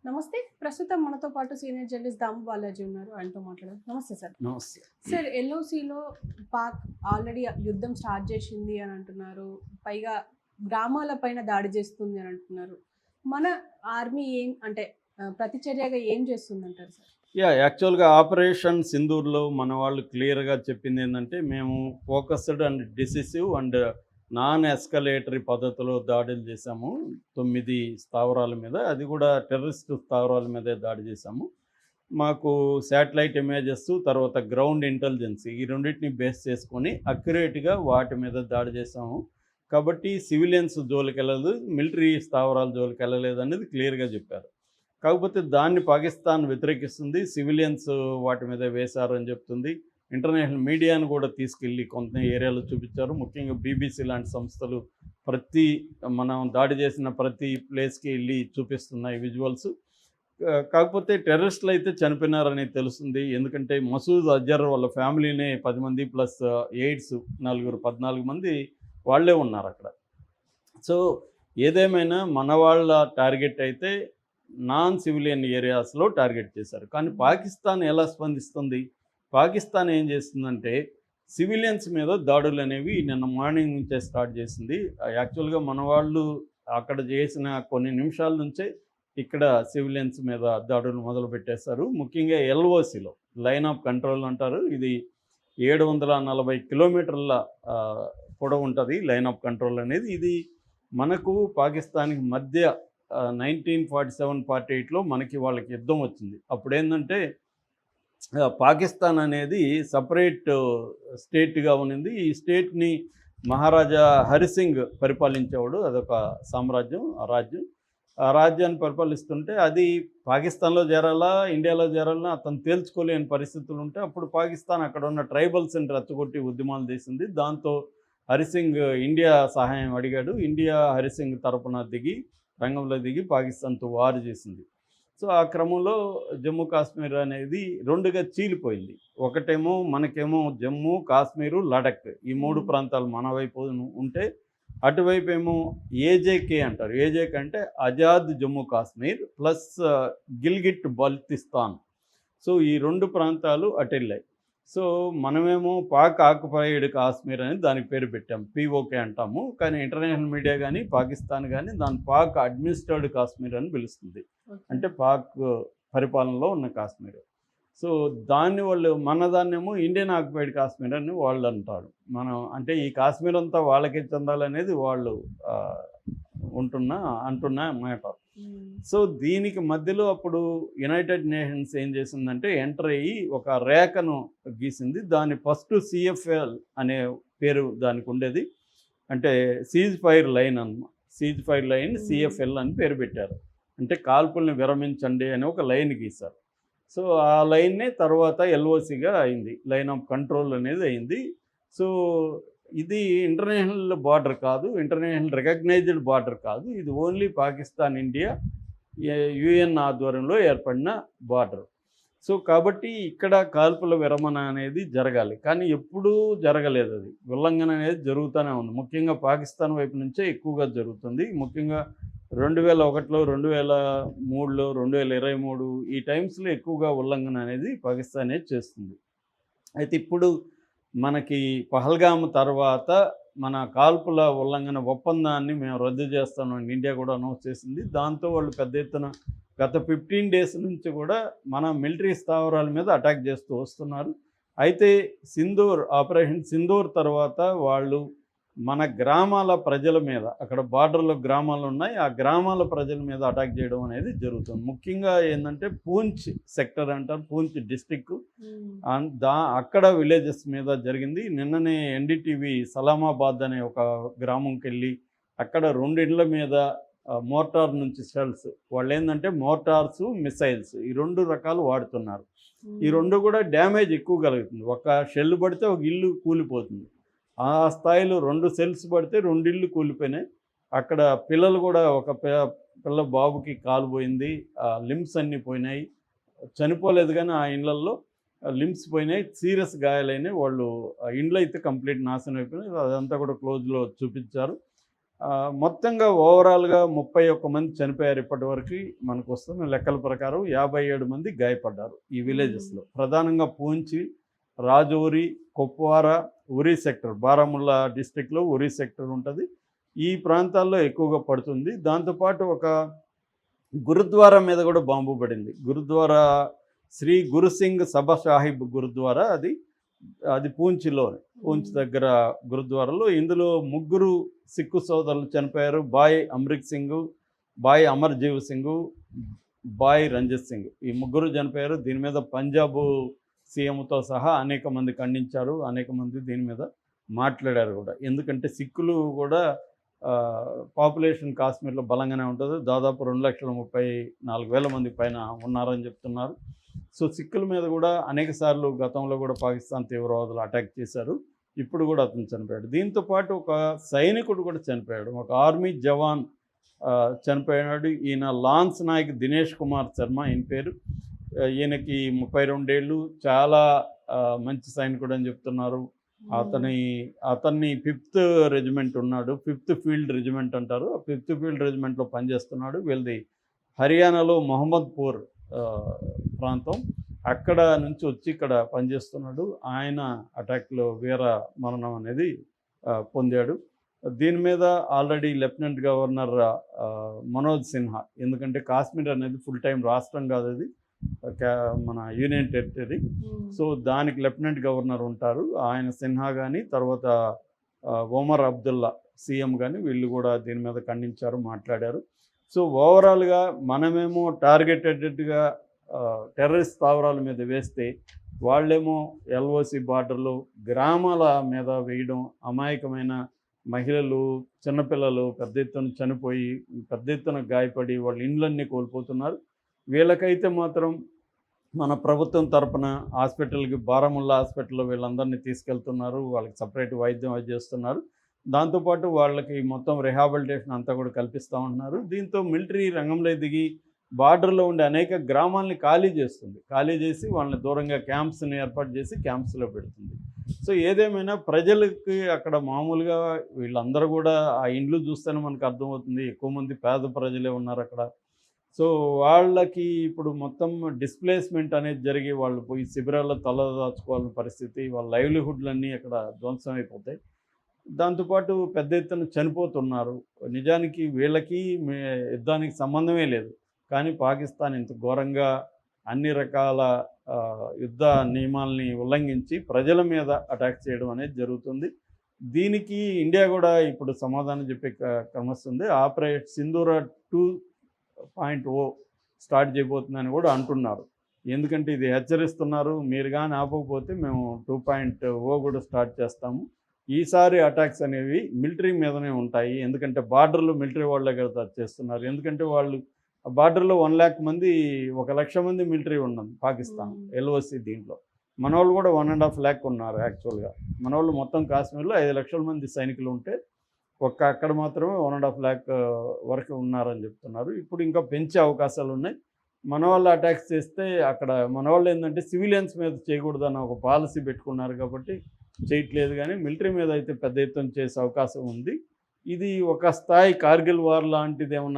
నమస్తే. ప్రస్తుతం మనతో పాటు సీనియర్ జర్నలిస్ట్ దాము బాలాజీ ఉన్నారు. ఆయనతో మాట్లాడదాం. నమస్తే సార్. నమస్తే. సార్, ఎల్ఓసిలో పాక్ ఆల్రెడీ యుద్ధం స్టార్ట్ చేసింది అని అంటున్నారు. పైగా గ్రామాల పైన దాడి చేస్తుంది అని అంటున్నారు. మన ఆర్మీ ఏం అంటే ప్రతిచర్యగా ఏం చేస్తుందంటారు సార్? యాక్చువల్‌గా ఆపరేషన్ సింధూర్‌లో మన వాళ్ళు క్లియర్‌గా చెప్పిందేందంటే, మేము focused and decisive and non escalatory పద్ధతిలో దాడులు చేశాము. 9 స్థావరాల మీద. అది కూడా టెర్రరిస్ట్ స్థావరాల మీదే దాడి చేశాము. మాకు శాటిలైట్ ఇమేజెస్, తర్వాత గ్రౌండ్ ఇంటెలిజెన్స్ ఈ రెండిటిని బేస్ చేసుకొని అక్యురేట్‌గా వాటి మీద దాడి చేశాము. కాబట్టి సివిలియన్స్ జోలికెళ్ళలేదు, మిలిటరీ స్థావరాల జోలికెళ్ళలేదనేది క్లియర్‌గా చెప్పారు. కాకపోతే దాన్ని పాకిస్తాన్ వ్యతిరేకిస్తుంది. సివిలియన్స్ వాటి మీద వేశారు అని చెప్తుంది. ఇంటర్నేషనల్ మీడియాను కూడా తీసుకెళ్ళి కొంత ఏరియాలో చూపించారు. ముఖ్యంగా బీబీసీ లాంటి సంస్థలు ప్రతి మనం దాడి చేసిన ప్రతి ప్లేస్కి వెళ్ళి చూపిస్తున్నాయి విజువల్స్. కాకపోతే టెర్రరిస్టులు అయితే చనిపోయినారని తెలుస్తుంది. ఎందుకంటే మసూద్ అజర్ వాళ్ళ ఫ్యామిలీనే 10 మంది ప్లస్ ఎయిడ్స్ 14 మంది వాళ్ళే ఉన్నారు అక్కడ. సో ఏదేమైనా మన వాళ్ళ టార్గెట్ అయితే నాన్ సివిలియన్ ఏరియాస్లో టార్గెట్ చేశారు. కానీ పాకిస్తాన్ ఎలా స్పందిస్తుంది? పాకిస్తాన్ ఏం చేస్తుందంటే సివిలియన్స్ మీద దాడులు అనేవి నిన్న మార్నింగ్ నుంచే స్టార్ట్ చేసింది. యాక్చువల్గా మన వాళ్ళు అక్కడ చేసిన కొన్ని నిమిషాల నుంచే ఇక్కడ సివిలియన్స్ మీద దాడులు మొదలు పెట్టేశారు. ముఖ్యంగా ఎల్ఓసిలో లైన్ ఆఫ్ కంట్రోల్ అంటారు. ఇది 740 కిలోమీటర్ల పొడవు ఉంటుంది లైన్ ఆఫ్ కంట్రోల్ అనేది. ఇది మనకు పాకిస్తాన్కి మధ్య 1947-48లో మనకి వాళ్ళకి యుద్ధం వచ్చింది. అప్పుడేంటంటే పాకిస్తాన్ అనేది సపరేట్ స్టేట్గా ఉన్నింది. ఈ స్టేట్ని మహారాజా హరిసింగ్ పరిపాలించేవాడు. అదొక సామ్రాజ్యం, ఆ రాజ్యాన్ని పరిపాలిస్తుంటే అది పాకిస్తాన్లో చేరాలా, ఇండియాలో చేరాలా అతను తేల్చుకోలేని పరిస్థితులు ఉంటే అప్పుడు పాకిస్తాన్ అక్కడ ఉన్న ట్రైబల్స్ని రెచ్చగొట్టి ఉద్యమాలు చేసింది. దాంతో హరిసింగ్ ఇండియా సహాయం అడిగాడు. ఇండియా హరిసింగ్ తరపున రంగంలో దిగి పాకిస్తాన్తో వార్ చేసింది. సో ఆ క్రమంలో జమ్మూ కాశ్మీర్ అనేది రెండుగా చీలిపోయింది. ఒకటేమో మనకేమో జమ్మూ కాశ్మీరు, లడఖ్ ఈ 3 ప్రాంతాలు మన వైపు ఉంటే, అటువైపు ఏమో ఏజేకే అంటారు. ఏజేకే అంటే ఆజాద్ జమ్మూ కాశ్మీర్ ప్లస్ గిల్గిట్ బల్తిస్తాన్. సో ఈ 2 ప్రాంతాలు అటెళ్ళాయి. సో మనమేమో పాక్ ఆక్యుపైడ్ కాశ్మీర్ అని దానికి పేరు పెట్టాం, పీఓకే అంటాము. కానీ ఇంటర్నేషనల్ మీడియా కానీ పాకిస్తాన్ కానీ దాన్ని పాక్ అడ్మినిస్ట్రేర్డ్ కాశ్మీర్ అని పిలుస్తుంది. అంటే పాక్ పరిపాలనలో ఉన్న కాశ్మీర్. సో దాన్ని వాళ్ళు దాన్నేమో ఇండియన్ ఆక్యుపైడ్ కాశ్మీర్ అని వాళ్ళు అంటారు. మనం అంటే ఈ కాశ్మీర్ అంతా వాళ్ళకే చెందాలనేది వాళ్ళు అంటున్న మాట. సో దీనికి మధ్యలో అప్పుడు యునైటెడ్ నేషన్స్ ఏం చేసిందంటే ఎంటర్ అయ్యి ఒక రేఖను గీసింది. దాని ఫస్ట్ సిఎఫ్ఎల్ అనే పేరు దానికి ఉండేది. అంటే సీజ్ ఫైర్ లైన్ అన్నమాట. సీజ్ ఫైర్ లైన్ సిఎఫ్ఎల్ అని పేరు పెట్టారు. అంటే కాల్పుల్ని విరమించండి అని ఒక లైన్ గీశారు. సో ఆ లైన్నే తర్వాత ఎల్ఓసిగా అయింది, లైన్ ఆఫ్ కంట్రోల్ అనేది అయింది. సో ఇది ఇంటర్నేషనల్ బార్డర్ కాదు, ఇంటర్నేషనల్ రికగ్నైజ్డ్ బార్డర్ కాదు. ఇది ఓన్లీ పాకిస్తాన్, ఇండియా, యుఎన్ ఆధ్వర్యంలో ఏర్పడిన బార్డర్. సో కాబట్టి ఇక్కడ కాల్పుల విరమణ అనేది జరగాలి. కానీ ఎప్పుడూ జరగలేదు. అది ఉల్లంఘన అనేది జరుగుతూనే ఉంది. ముఖ్యంగా పాకిస్తాన్ వైపు నుంచే ఎక్కువగా జరుగుతుంది. ముఖ్యంగా 2001లో, 2003లో, 2023 ఈ టైమ్స్లో ఎక్కువగా ఉల్లంఘన అనేది పాకిస్తానే చేస్తుంది. అయితే ఇప్పుడు మనకి పహల్గామ్ తర్వాత మన కాల్పుల ఉల్లంఘన ఒప్పందాన్ని మేము రద్దు చేస్తామని ఇండియా కూడా అనౌన్స్ చేసింది. దాంతో వాళ్ళు పెద్ద ఎత్తున గత 15 డేస్ నుంచి కూడా మన మిలిటరీ స్థావరాల మీద అటాక్ చేస్తూ వస్తున్నారు. అయితే ఆపరేషన్ సింధూర్ తర్వాత వాళ్ళు మన గ్రామాల ప్రజల మీద, అక్కడ బార్డర్లో గ్రామాలు ఉన్నాయి, ఆ గ్రామాల ప్రజల మీద అటాక్ చేయడం అనేది జరుగుతుంది. ముఖ్యంగా ఏంటంటే పూంచ్ సెక్టర్ అంటారు, పూంచ్ డిస్టిక్, అక్కడ విలేజెస్ మీద జరిగింది. నిన్ననే ఎన్డీటీవీ సలామాబాద్ అనే ఒక గ్రామంకి వెళ్ళి అక్కడ 2 ఇండ్ల మీద మోర్టార్ నుంచి షెల్స్, వాళ్ళు ఏంటంటే మోర్టార్స్, మిసైల్స్ ఈ 2 రకాలు వాడుతున్నారు. ఈ 2 కూడా డ్యామేజ్ ఎక్కువ కలుగుతుంది. ఒక షెల్ పడితే ఒక ఇల్లు కూలిపోతుంది. ఆ స్థాయిలో 2 సెల్స్ పడితే 2 ఇళ్ళు కూలిపోయినాయి. అక్కడ పిల్లలు కూడా ఒక పిల్ల బాబుకి కాలు పోయింది, లిమ్స్ అన్నీ పోయినాయి. చనిపోలేదు కానీ ఆ ఇళ్లల్లో లిమ్స్ పోయినాయి, సీరియస్ గాయాలైనాయి. వాళ్ళు ఇండ్లు అయితే కంప్లీట్ నాశనం అయిపోయినాయి. అదంతా కూడా క్లోజ్లో చూపించారు. మొత్తంగా ఓవరాల్గా 31 మంది చనిపోయారు ఇప్పటివరకు మనకు వస్తున్న లెక్కల ప్రకారం. 57 మంది గాయపడ్డారు ఈ విలేజెస్లో. ప్రధానంగా పూంచి, రాజౌరి, కుప్వార, ఉరీ సెక్టర్, బారాముల్లా డిస్టిక్లో ఉరీ సెక్టర్ ఉంటుంది. ఈ ప్రాంతాల్లో ఎక్కువగా పడుతుంది. దాంతోపాటు ఒక గురుద్వారా మీద కూడా బాంబు పడింది. గురుద్వారా శ్రీ గురుసింగ్ సభ సాహిబ్ గురుద్వారా, అది పూంచ్ దగ్గర గురుద్వారాలో. ఇందులో 3 సిక్కు సోదరులు చనిపోయారు. బాయ్ అమృత్ సింగ్, బాయ్ అమర్జీవ్ సింగ్, బాయ్ రంజిత్ సింగ్, ఈ 3 చనిపోయారు. దీని మీద పంజాబ్ సీఎంతో సహా అనేక మంది ఖండించారు, అనేక మంది దీని మీద మాట్లాడారు కూడా. ఎందుకంటే సిక్కులు కూడా పాపులేషన్ కాశ్మీర్లో బలంగానే ఉంటుంది. దాదాపు 2,34,000 మంది పైన ఉన్నారని చెప్తున్నారు. సో సిక్కుల మీద కూడా అనేక సార్లు గతంలో కూడా పాకిస్తాన్ తీవ్రవాదులు అటాక్ చేశారు. ఇప్పుడు కూడా అతను చనిపోయాడు. దీంతోపాటు ఒక సైనికుడు కూడా చనిపోయాడు, ఒక ఆర్మీ జవాన్ చనిపోయినాడు. ఈయన లాన్స్ నాయక్ దినేష్ కుమార్ శర్మ ఈయన పేరు. ఈయనకి 32 ఏళ్ళు, చాలా మంచి సైనికుడు అని చెప్తున్నారు. అతన్ని 5th రెజిమెంట్ ఉన్నాడు, 5th ఫీల్డ్ రెజిమెంట్ అంటారు. ఆ 5th ఫీల్డ్ రెజిమెంట్లో పనిచేస్తున్నాడు. వీళ్ళది హర్యానాలో మహమ్మద్పూర్ ప్రాంతం. అక్కడ నుంచి వచ్చి ఇక్కడ పనిచేస్తున్నాడు. ఆయన అటాక్లో వీర మరణం అనేది పొందాడు. దీని మీద already lieutenant governor Manoj Sinha, ఎందుకంటే కాశ్మీర్ అనేది ఫుల్ టైం రాష్ట్రం కాదు, అది మన యూనియన్ టెరిటరీ. సో దానికి లెఫ్టినెంట్ గవర్నర్ ఉంటారు. ఆయన సిన్హా కానీ, తర్వాత ఒమర్ అబ్దుల్లా సీఎం కానీ, వీళ్ళు కూడా దీని మీద ఖండించారు, మాట్లాడారు. సో ఓవరాల్గా మనమేమో టార్గెటెడ్గా టెర్రరిస్ట్ స్థావరాల మీద వేస్తే, వాళ్ళేమో ఎల్ఓసి బార్డర్లో గ్రామాల మీద వేయడం, అమాయకమైన మహిళలు, చిన్నపిల్లలు పెద్ద ఎత్తున చనిపోయి, పెద్ద ఎత్తున గాయపడి వాళ్ళ ఇండ్లన్నీ కోల్పోతున్నారు. వీళ్ళకైతే మాత్రం మన ప్రభుత్వం తరపున హాస్పిటల్కి, బారాముల్లా హాస్పిటల్లో వీళ్ళందరినీ తీసుకెళ్తున్నారు, వాళ్ళకి సపరేట్ వైద్యం చేస్తున్నారు. దాంతోపాటు వాళ్ళకి మొత్తం రిహాబిలిటేషన్ అంతా కూడా కల్పిస్తూ ఉంటున్నారు. దీంతో మిలిటరీ రంగంలో దిగి బార్డర్లో ఉండే అనేక గ్రామాలని ఖాళీ చేసి వాళ్ళని దూరంగా క్యాంప్స్ని ఏర్పాటు చేసి క్యాంప్స్లో పెడుతుంది. సో ఏదేమైనా ప్రజలకి అక్కడ మామూలుగా వీళ్ళందరూ కూడా ఆ ఇండ్లు చూస్తేనే మనకు అర్థమవుతుంది, ఎక్కువ మంది పేద ప్రజలే ఉన్నారు అక్కడ. సో వాళ్ళకి ఇప్పుడు మొత్తం డిస్ప్లేస్మెంట్ అనేది జరిగి వాళ్ళు పోయి శిబిరాల్లో తలదాచుకోవాలని పరిస్థితి, వాళ్ళ లైవ్లీహుడ్లన్నీ అక్కడ ధ్వంసం అయిపోతాయి. దాంతోపాటు పెద్ద ఎత్తున చనిపోతున్నారు. నిజానికి వీళ్ళకి యుద్ధానికి సంబంధమే లేదు, కానీ పాకిస్తాన్ ఇంత ఘోరంగా అన్ని రకాల యుద్ధ నియమాల్ని ఉల్లంఘించి ప్రజల మీద అటాక్ చేయడం అనేది జరుగుతుంది. దీనికి ఇండియా కూడా ఇప్పుడు సమాధానం చెప్పే క్రమస్తుంది. ఆపరేషన్ సింధూర 2.0 స్టార్ట్ చేయబోతుందని కూడా అంటున్నారు. ఎందుకంటే ఇది హెచ్చరిస్తున్నారు, మీరు కానీ ఆపకపోతే మేము 2.0 కూడా స్టార్ట్ చేస్తాము. ఈసారి అటాక్స్ అనేవి మిలిటరీ మీదనే ఉంటాయి. ఎందుకంటే బార్డర్లో మిలిటరీ వాళ్ళే కదా చేస్తున్నారు. ఎందుకంటే వాళ్ళు బార్డర్లో 1,00,000 మంది, 1,00,000 మంది మిలిటరీ ఉన్నది పాకిస్తాన్ ఎల్ఓసి. దీంట్లో మన వాళ్ళు కూడా 1.5 lakh ఉన్నారు. యాక్చువల్గా మన వాళ్ళు మొత్తం కాశ్మీర్లో 5 లక్షల మంది సైనికులు ఉంటే అక్కడ మాత్రమే 1.5 lakh వరకు ఉన్నారని చెప్తున్నారు. ఇప్పుడు ఇంకా పెంచే అవకాశాలు ఉన్నాయి. మన వాళ్ళు అటాక్స్ చేస్తే అక్కడ మన వాళ్ళు ఏంటంటే సివిలియన్స్ మీద చేయకూడదన్న ఒక పాలసీ పెట్టుకున్నారు కాబట్టి చేయట్లేదు, కానీ మిలిటరీ మీద అయితే పెద్ద ఎత్తున చేసే అవకాశం ఉంది. ఇది ఒక స్థాయి కార్గిల్ వార్ లాంటిది ఏమన్నా